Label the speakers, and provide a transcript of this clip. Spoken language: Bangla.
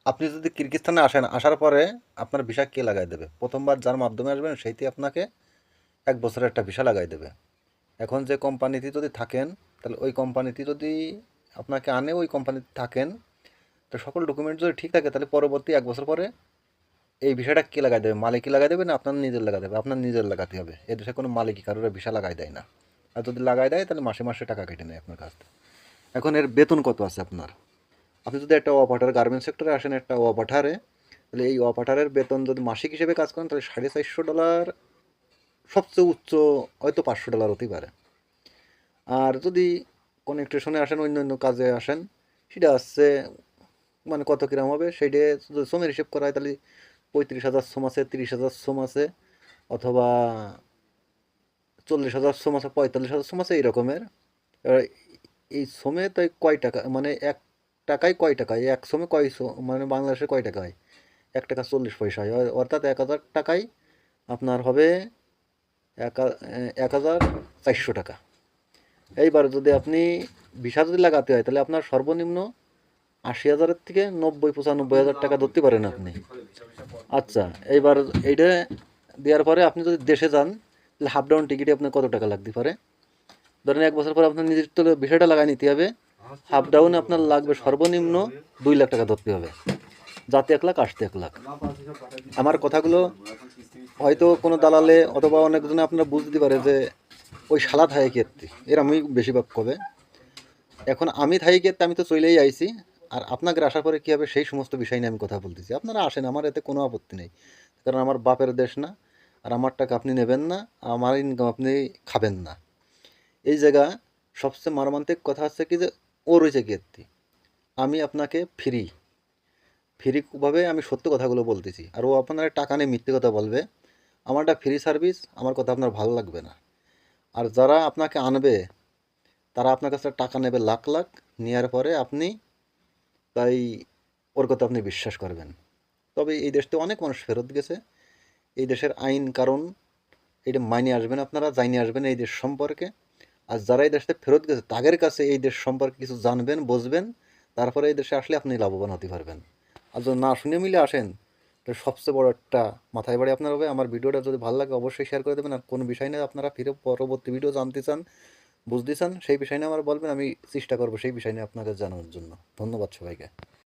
Speaker 1: আপনি যদি কিরগিজস্তানে আসেন, আসার পরে আপনার ভিসা কে লাগাই দেবে? প্রথমবার যার মাধ্যমে আসবেন সেইটি আপনাকে 1 বছরের একটা ভিসা লাগাই দেবে। এখন যে কোম্পানিতে যদি থাকেন, তাহলে ওই কোম্পানিতে যদি আপনাকে আনে, ওই কোম্পানিতে থাকেন, তো সকল ডকুমেন্ট যদি ঠিক থাকে, তাহলে পরবর্তী 1 বছর পরে এই ভিসাটা কে লাগাই দেবে? মালিকই লাগাই দেবে না আপনার নিজের লাগা দেবে? আপনার নিজের লাগাতে হবে। এদেশে কোনো মালিকই কারোর ভিসা লাগাই দেয় না। আর যদি লাগাই দেয় তাহলে মাসে মাসে টাকা কেটে নেয় আপনার কাছ থেকে। এখন এর বেতন কত আছে আপনার? আপনি যদি একটা অপারেটর গার্মেন্টস সেক্টরে আসেন, একটা অপারেটারে, তাহলে এই অপারেটারের বেতন যদি মাসিক হিসেবে কাজ করেন, তাহলে $450, সবচেয়ে উচ্চ হয়তো $500 হতেই পারে। আর যদি কোনো স্টেশনে আসেন, অন্য অন্য কাজে আসেন, সেটা হচ্ছে মানে কত কিরাম হবে সেইটা যদি শ্রমের হিসেব করা হয়, তাহলে 35,000 শ্রম আছে, 30,000 শ্রম আছে, অথবা 40,000 শ্রম আছে, 45,000 শ্রম আছে, এই রকমের। এবার এই শ্রমে তাই কয় টাকা, মানে 1 টাকায় কয় টাকায়, এক শ্রমে কয় মানে বাংলাদেশে কয় টাকা হয়? 1 টাকা 40 পয়সা হয়, অর্থাৎ 1,000 টাকায় আপনার হবে 1,400 টাকা। এইবার যদি আপনি ভিসা যদি লাগাতে হয়, তাহলে আপনার সর্বনিম্ন 80,000-এর থেকে 90-95,000 টাকা ধরতে পারেন আপনি। আচ্ছা, এইবার এইটা দেওয়ার পরে আপনি যদি দেশে যান, তাহলে হাফ ডাউন টিকিটে আপনার কত টাকা লাগতে পারে? ধরেন 1 বছর পরে আপনার নিজের তো বিষয়টা লাগাই নিতে হবে। হাফ ডাউনে আপনার লাগবে সর্বনিম্ন 2 লাখ টাকা ধরতে হবে। যাতে 1 লাখ, আসতে 1 লাখ। আমার কথাগুলো হয়তো কোনো দালালে অথবা অনেকজনে আপনারা বুঝতে পারে যে ওই শালা থাই কেত্তি, এর আমি বেশিরভাগ কবে। এখন আমি থাই কেত্তি, আমি তো চলেই আইছি। আর আপনাদের আসার পরে কী হবে সেই সমস্ত বিষয় নিয়ে আমি কথা বলতেছি। আপনারা আসেন, আমার এতে কোনো আপত্তি নেই। কারণ আমার বাপের দেশ না, আর আমার টাকা আপনি নেবেন না, আমার ইনকাম আপনি খাবেন না। এই জায়গা সবচেয়ে মর্মান্তিক কথা হচ্ছে কি যে ও রয়েছে কীর্তি, আমি আপনাকে ফ্রিভাবে আমি সত্য কথাগুলো বলতেছি, আর ও আপনার টাকা নিয়ে মিথ্যে কথা বলবে। আমারটা ফ্রি সার্ভিস, আমার কথা আপনার ভালো লাগবে না। আর যারা আপনাকে আনবে, তারা আপনার কাছে টাকা নেবে লাখ লাখ, নেওয়ার পরে আপনি তাই ওর কথা আপনি বিশ্বাস করবেন। তবে এই দেশতে অনেক মানুষ ফেরত গেছে। এই দেশের আইন কারণ এটা মাইনে আসবেন, আপনারা জানিয়ে আসবেন এই দেশ সম্পর্কে। আর যারা এই দেশে ফেরত গেছে তাদের কাছে এই দেশ সম্পর্কে কিছু জানবেন, বুঝবেন, তারপরে এই দেশে আসলে আপনি লাভবান হতে পারবেন। আর যদি না শুনে মিলে আসেন, তো সবচেয়ে বড় একটা মাথায় বাড়ি আপনার হবে। আমার ভিডিওটা যদি ভালো লাগে অবশ্যই শেয়ার করে দেবেন। আর কোন বিষয় নিয়ে আপনারা ফিরে পরবর্তী ভিডিও জানতে চান, বুঝতে চান, সেই বিষয় নিয়ে আমার বলবেন, আমি চেষ্টা করবো সেই বিষয় নিয়ে আপনাকে জানানোর জন্য। ধন্যবাদ সবাইকে।